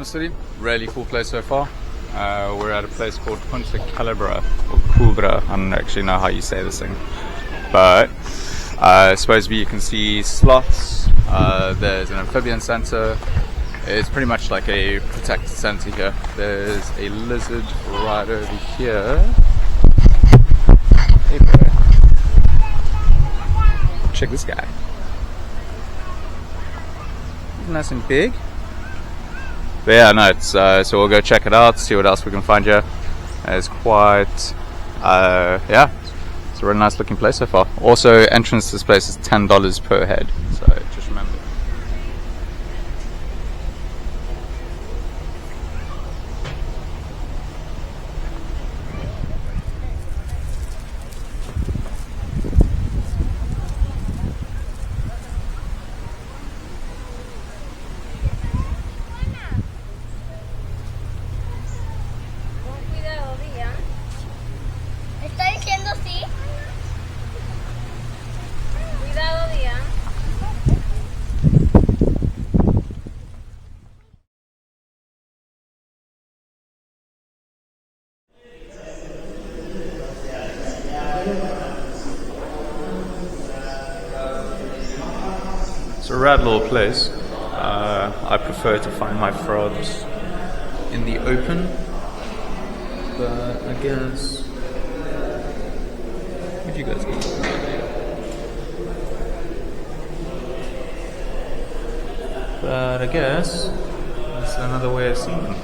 City. Really cool place so far. We're at a place called Punta Calabra, or Cubra. I don't actually know how you say this thing. But supposedly you can see sloths. There's an amphibian center. It's pretty much like a protected center here. There's a lizard right over here. Hey boy. Check this guy. He's nice and big. But yeah, no, it's so we'll go check it out, see what else we can find here. It's quite yeah, it's a really nice looking place so far. Also, entrance to this place is $10 per head, so just remember. It's a rad little place. I prefer to find my frogs in the open, but I guess what do you guys think? But I guess that's another way of seeing them.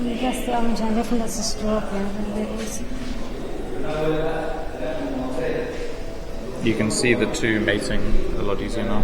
I guess the orange and different as a stroll. You can see the two mating a lot easier now.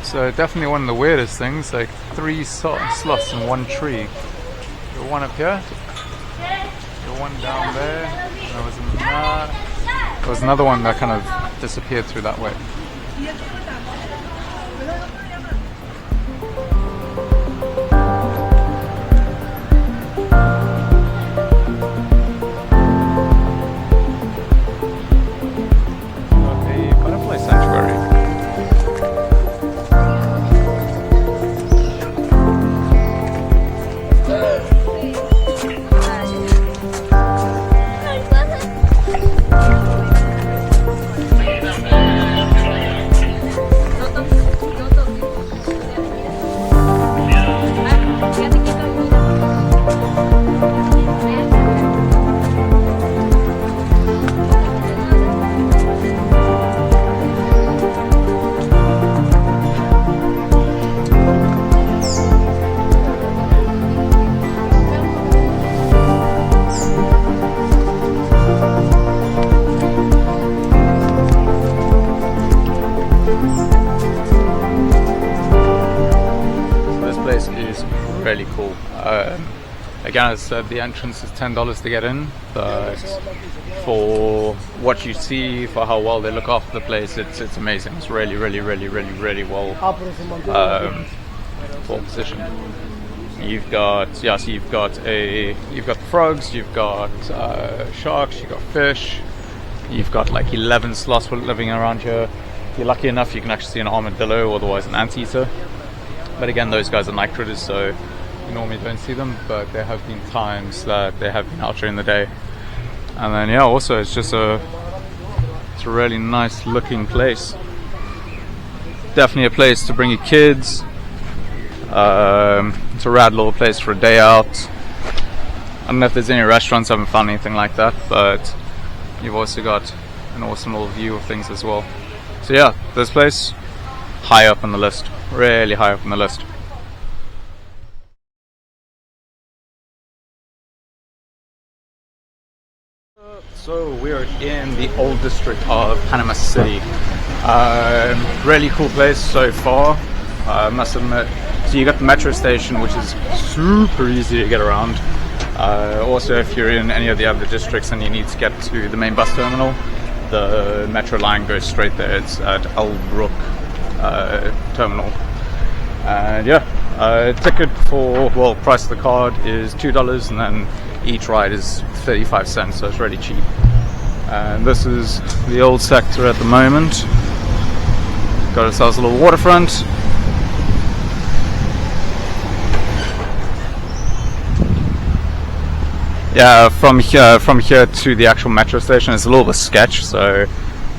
So definitely one of the weirdest things, like 3 sloths in one tree. Got one up here, got one down there, and there was another one that kind of disappeared through that way. A butterfly sanctuary. Really cool. Again, as I said, the entrance is $10 to get in, but for what you see, for how well they look after the place, it's amazing. It's really well positioned. You've got the frogs, you've got sharks, you've got fish, you've got like 11 sloths living around here. If you're lucky enough, you can actually see an armadillo, otherwise an anteater. But again, those guys are night critters, so you normally don't see them, but there have been times that they have been out during the day. And then yeah, also it's a really nice looking place. Definitely a place to bring your kids. It's a rad little place for a day out. I don't know if there's any restaurants, I haven't found anything like that, but you've also got an awesome little view of things as well. So yeah, this place, high up on the list, really high up on the list. So we are in the old district of Panama City. Really cool place so far, I must admit. So you got the metro station, which is super easy to get around. Also, if you're in any of the other districts and you need to get to the main bus terminal, the metro line goes straight there. It's at El Brook terminal. And yeah, ticket for, well, price of the card is $2, and then each ride is 35 cents, so it's really cheap. And this is the old sector at the moment. Got ourselves a little waterfront. Yeah, from here to the actual metro station is a little bit sketch, so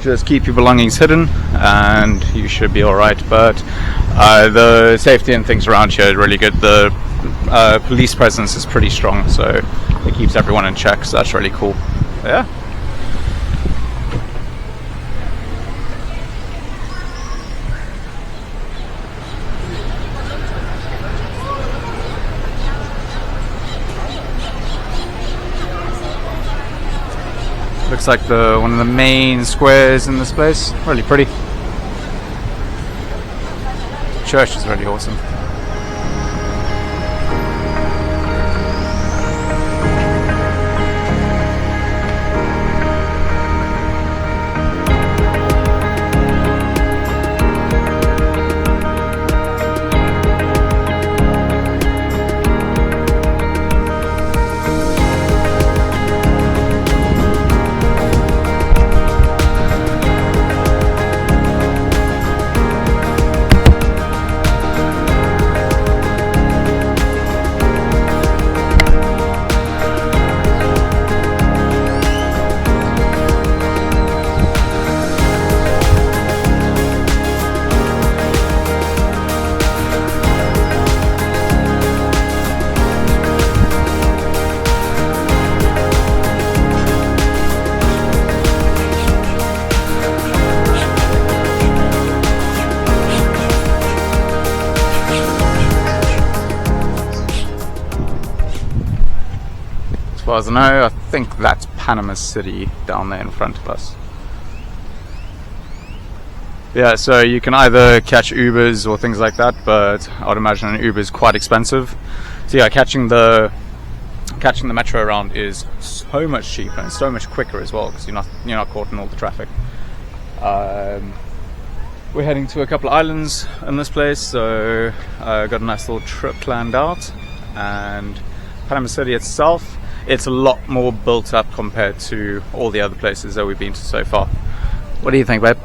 just keep your belongings hidden and you should be alright. But the safety and things around here are really good. The police presence is pretty strong, so it keeps everyone in check, so that's really cool. But yeah. Looks like one of the main squares in this place. Really pretty. The church is really awesome. As far as I know, I think that's Panama City down there in front of us. Yeah, so you can either catch Ubers or things like that, but I would imagine an Uber is quite expensive. So yeah, catching the metro around is so much cheaper and so much quicker as well, because you're not caught in all the traffic. We're heading to a couple of islands in this place, so got a nice little trip planned out. And Panama City itself, it's a lot more built up compared to all the other places that we've been to so far. What do you think, babe?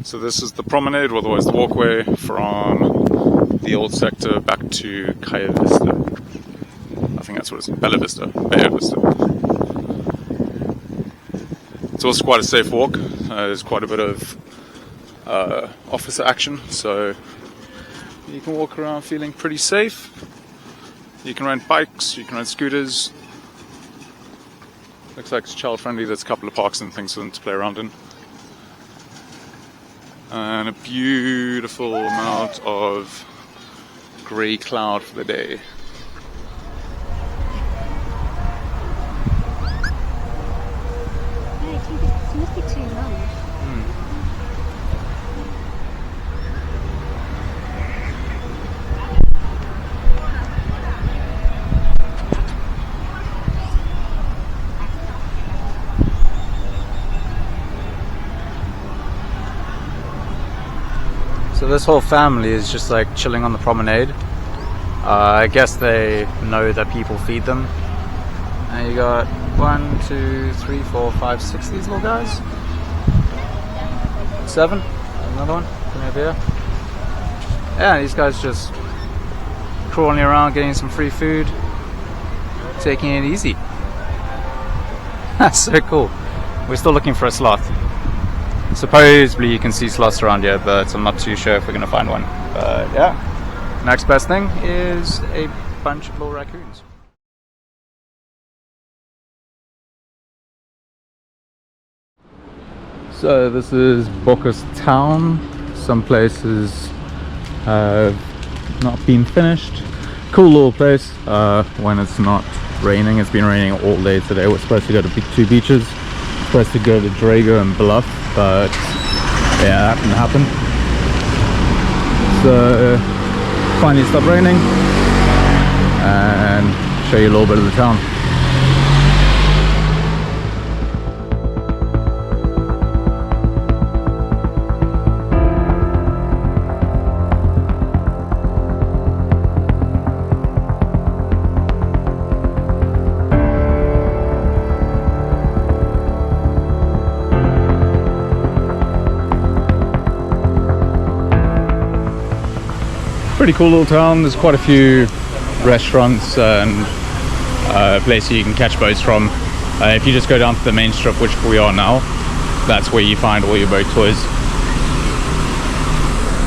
So this is the promenade, or otherwise the walkway from the old sector back to Calle Vista. I think that's what it's, Bella Vista, Bay Vista. It's also quite a safe walk. There's quite a bit of officer action, so you can walk around feeling pretty safe. You can rent bikes, you can rent scooters. Looks like it's child friendly. There's a couple of parks and things for them to play around in. And a beautiful amount of grey cloud for the day. I think it must be too long. So this whole family is just like chilling on the promenade. I guess they know that people feed them. And you got 1, 2, 3, 4, 5, 6 these little guys. 7. Another one coming over here. Yeah, these guys just crawling around, getting some free food, taking it easy. That's so cool. We're still looking for a sloth. Supposedly you can see sloths around here, but I'm not too sure if we're going to find one. But yeah, next best thing is a bunch of little raccoons. So this is Bocas town. Some places have not been finished. Cool little place when it's not raining. It's been raining all day today. We're supposed to go to 2 beaches. Supposed to go to Drago and Bluff, but yeah, that didn't happen. So finally stopped raining and show you a little bit of the town. Pretty cool little town. There's quite a few restaurants and places you can catch boats from. If you just go down to the main strip, which we are now, that's where you find all your boat toys.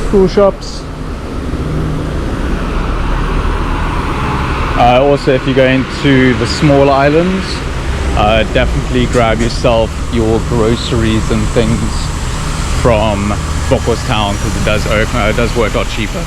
Cool shops. Also, if you go into the smaller islands, definitely grab yourself your groceries and things from Bocas town, because it does work out cheaper.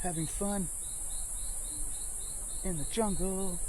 Having fun in the jungle.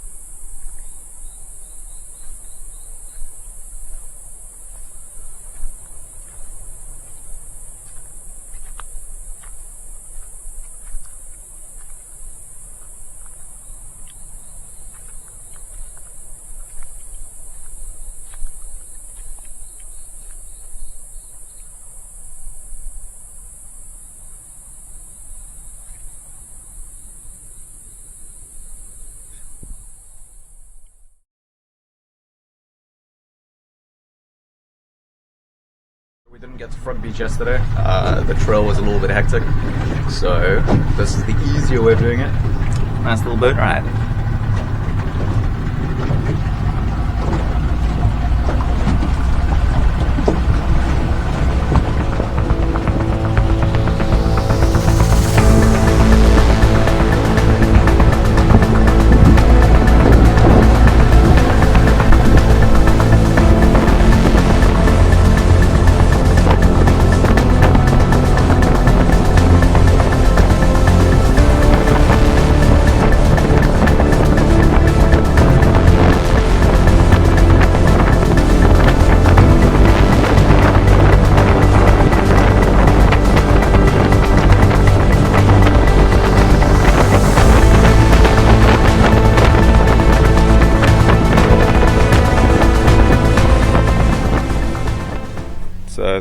We didn't get to Front Beach yesterday. The trail was a little bit hectic, so this is the easier way of doing it. Nice little boat ride.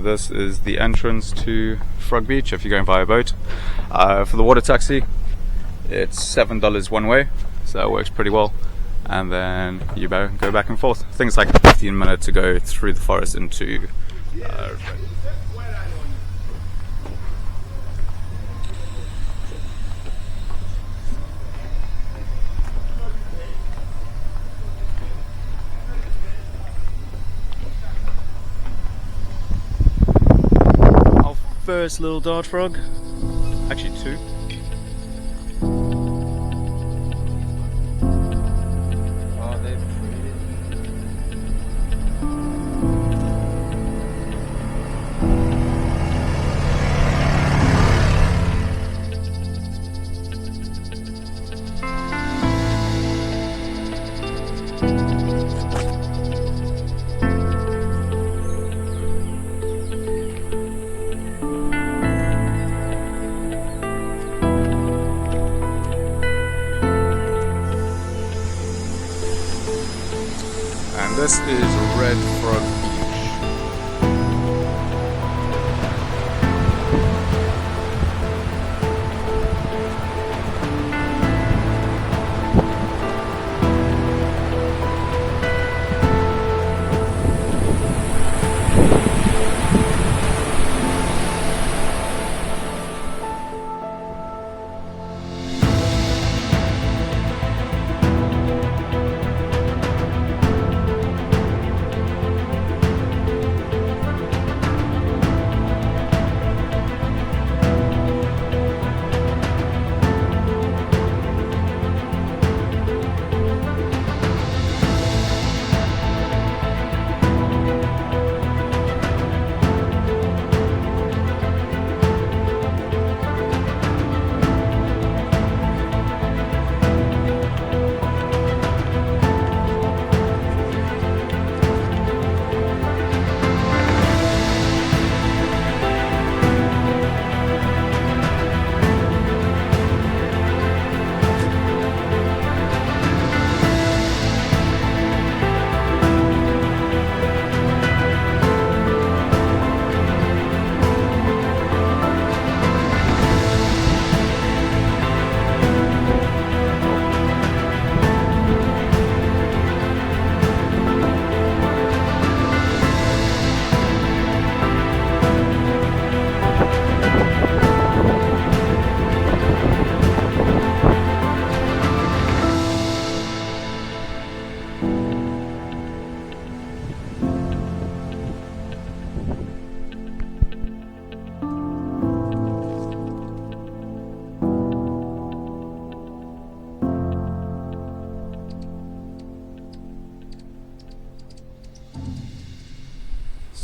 this is the entrance to Frog Beach if you're going via boat. For the water taxi, it's $7 one way, so that works pretty well. And then you go back and forth. I think it's like a 15-minute to go through the forest into our first little dart frog. Actually two. This is Red Frog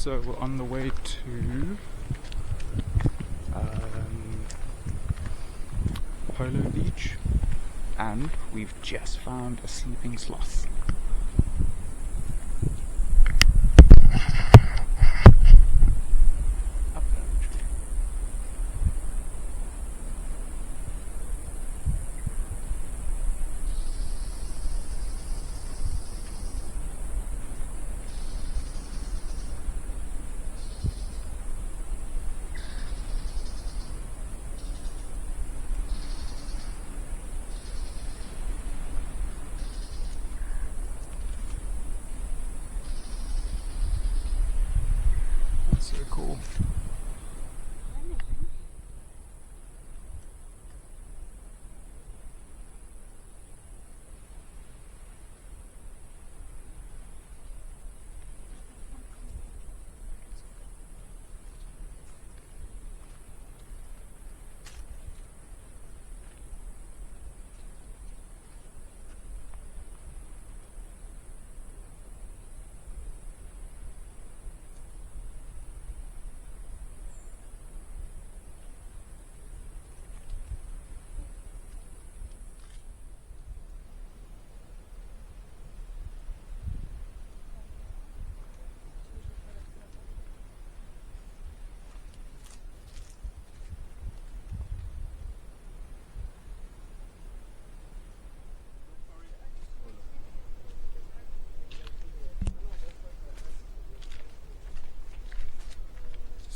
So we're on the way to Polo Beach, and we've just found a sleeping sloth.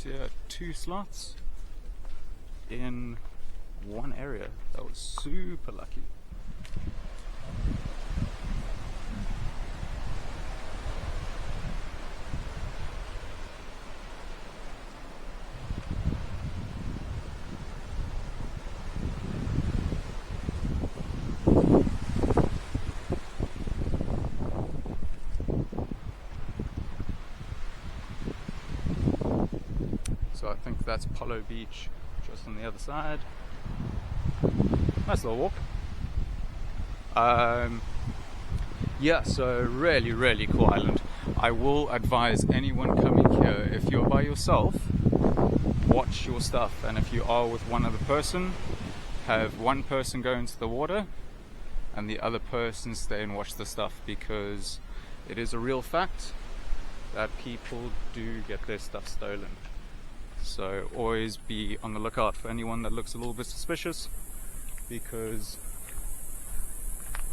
So yeah, 2 slots in one area. That was super lucky. So I think that's Polo Beach just on the other side. Nice little walk. Yeah, so really cool island. I will advise anyone coming here, if you're by yourself, watch your stuff, and if you are with one other person, have one person go into the water and the other person stay and watch the stuff, because it is a real fact that people do get their stuff stolen. So always be on the lookout for anyone that looks a little bit suspicious, because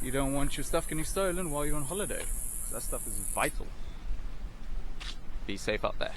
you don't want your stuff getting stolen while you're on holiday. That stuff is vital. Be safe out there.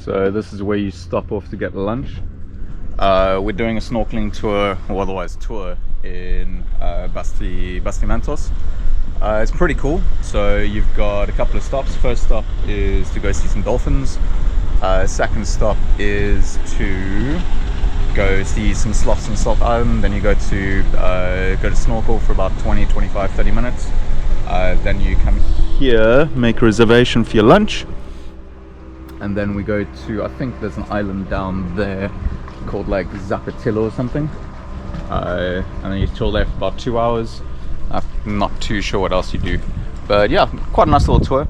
So this is where you stop off to get lunch. We're doing a snorkeling tour, or otherwise tour, in Bastimentos. It's pretty cool. So you've got a couple of stops. First stop is to go see some dolphins. Second stop is to go see some sloths on Salt Island. Then you go to snorkel for about 20, 25, 30 minutes. Then you come here, make a reservation for your lunch. And then we go to, I think there's an island down there called like Zapatillo or something. And then you chill there for about 2 hours. I'm not too sure what else you do. But yeah, quite a nice little tour.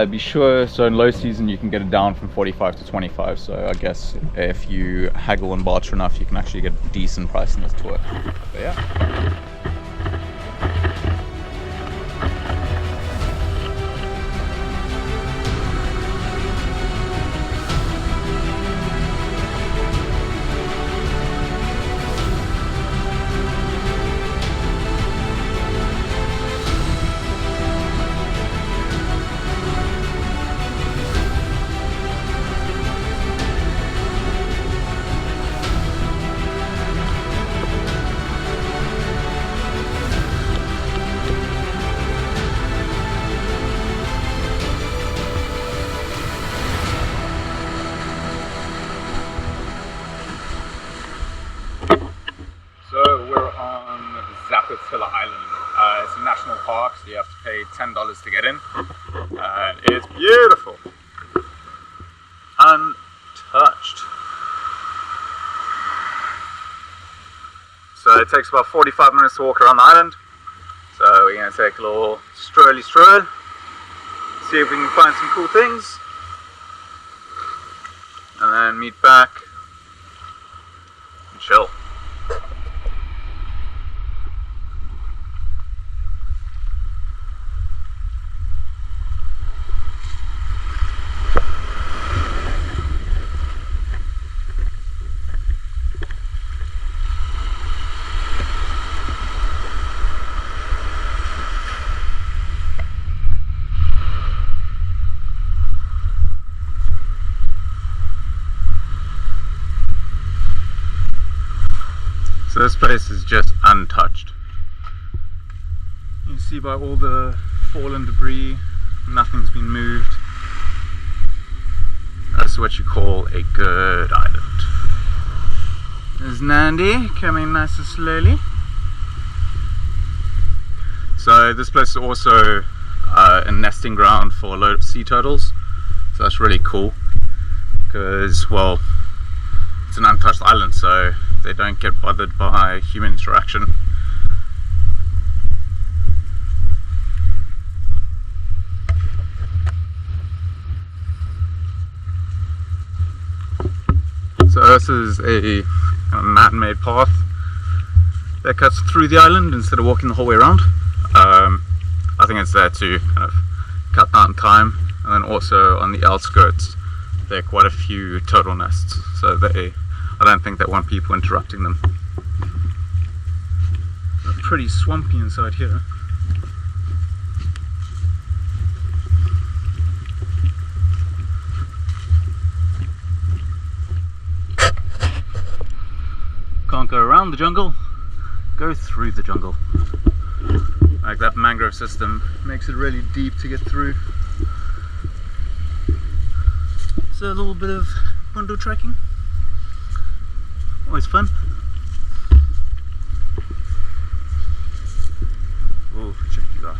Be sure, so in low season you can get it down from 45 to 25, so I guess if you haggle and barter enough you can actually get a decent price in this tour. But yeah. Island. It's a national park, so you have to pay $10 to get in. And it's beautiful. Untouched. So it takes about 45 minutes to walk around the island. So we're going to take a little stroll, see if we can find some cool things, and then meet back and chill. So this place is just untouched. You can see by all the fallen debris, nothing's been moved. That's what you call a good island. There's Nandi coming nice and slowly. So this place is also a nesting ground for a load of sea turtles. So that's really cool because, well, it's an untouched island, so they don't get bothered by human interaction. So this is a kind of man-made path that cuts through the island instead of walking the whole way around. I think it's there to kind of cut down time, and then also on the outskirts there are quite a few turtle nests, so I don't think they want people interrupting them. It's pretty swampy inside here. Can't go around the jungle, go through the jungle. Like that mangrove system makes it really deep to get through. So a little bit of window trekking. Always fun. Oh, check you out.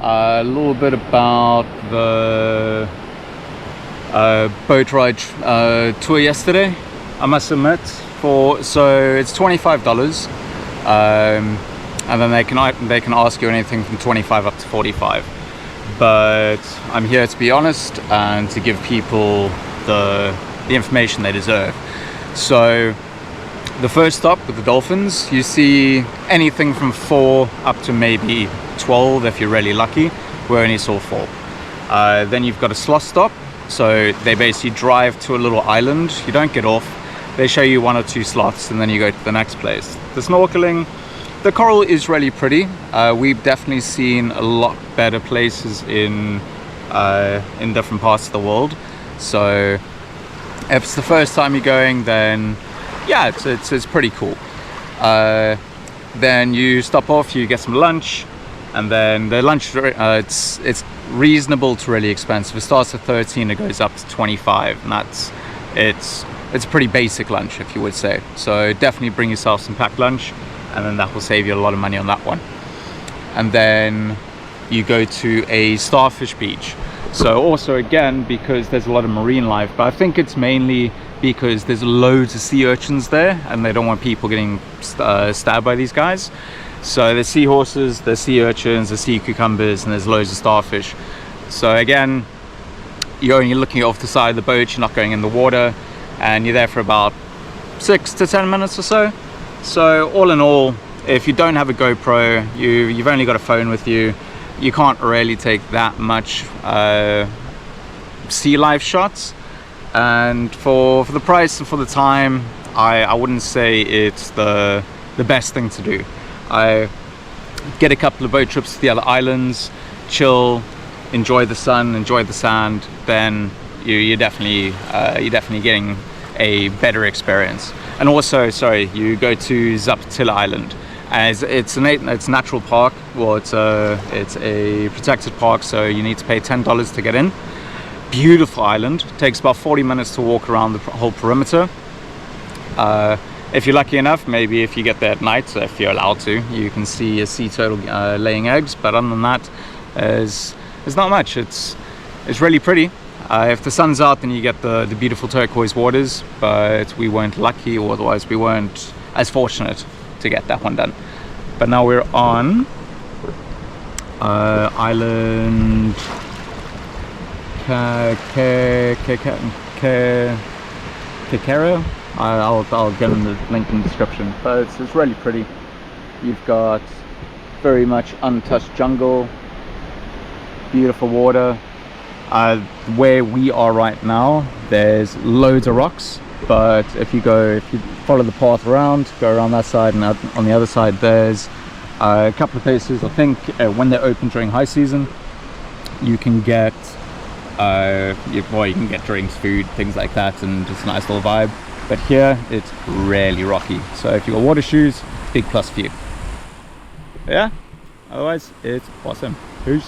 A little bit about the boat ride tour yesterday, I must admit. So it's $25, and then they can ask you anything from 25 up to 45. But I'm here to be honest and to give people the information they deserve. So the first stop with the dolphins, you see anything from 4 up to maybe 12 if you're really lucky. We only saw 4. Then you've got a sloth stop. So they basically drive to a little island. You don't get off. They show you 1 or 2 sloths and then you go to the next place. The snorkeling, the coral is really pretty. We've definitely seen a lot better places in different parts of the world. So if it's the first time you're going, then yeah, it's pretty cool. Then you stop off, you get some lunch, and then the lunch it's reasonable to really expensive. It starts at 13, it goes up to 25, and it's a pretty basic lunch, if you would say. So definitely bring yourself some packed lunch, and then that will save you a lot of money on that one. And then you go to a starfish beach. So also again, because there's a lot of marine life, but I think it's mainly because there's loads of sea urchins there and they don't want people getting stabbed by these guys. So there's seahorses, there's sea urchins, there's sea cucumbers, and there's loads of starfish. So again, you're only looking off the side of the boat, you're not going in the water, and you're there for about 6 to 10 minutes or so. So all in all, if you don't have a GoPro, you've only got a phone with you, you can't really take that much sea life shots. And for the price and for the time, I wouldn't say it's the best thing to do. I get a couple of boat trips to the other islands, chill, enjoy the sun, enjoy the sand, then you're definitely getting a better experience. And also, sorry, you go to Zapatilla Island, as it's a natural park. Well, it's a protected park, so you need to pay $10 to get in. Beautiful island. It takes about 40 minutes to walk around the whole perimeter. If you're lucky enough, maybe if you get there at night, if you're allowed to, you can see a sea turtle laying eggs. But other than that, there's not much. It's really pretty. If the sun's out, then you get the beautiful turquoise waters. But we weren't lucky, or otherwise we weren't as fortunate to get that one done. But now we're on island Kekero. I'll get in the link in the description, but it's really pretty. You've got very much untouched jungle, beautiful water. Where we are right now, there's loads of rocks, but if you follow the path around, go around that side, and on the other side there's a couple of places. I think when they're open during high season, you can get you can get drinks, food, things like that, and just a nice little vibe. But here it's really rocky, so if you've got water shoes, big plus for you. But yeah, otherwise it's awesome. Peace.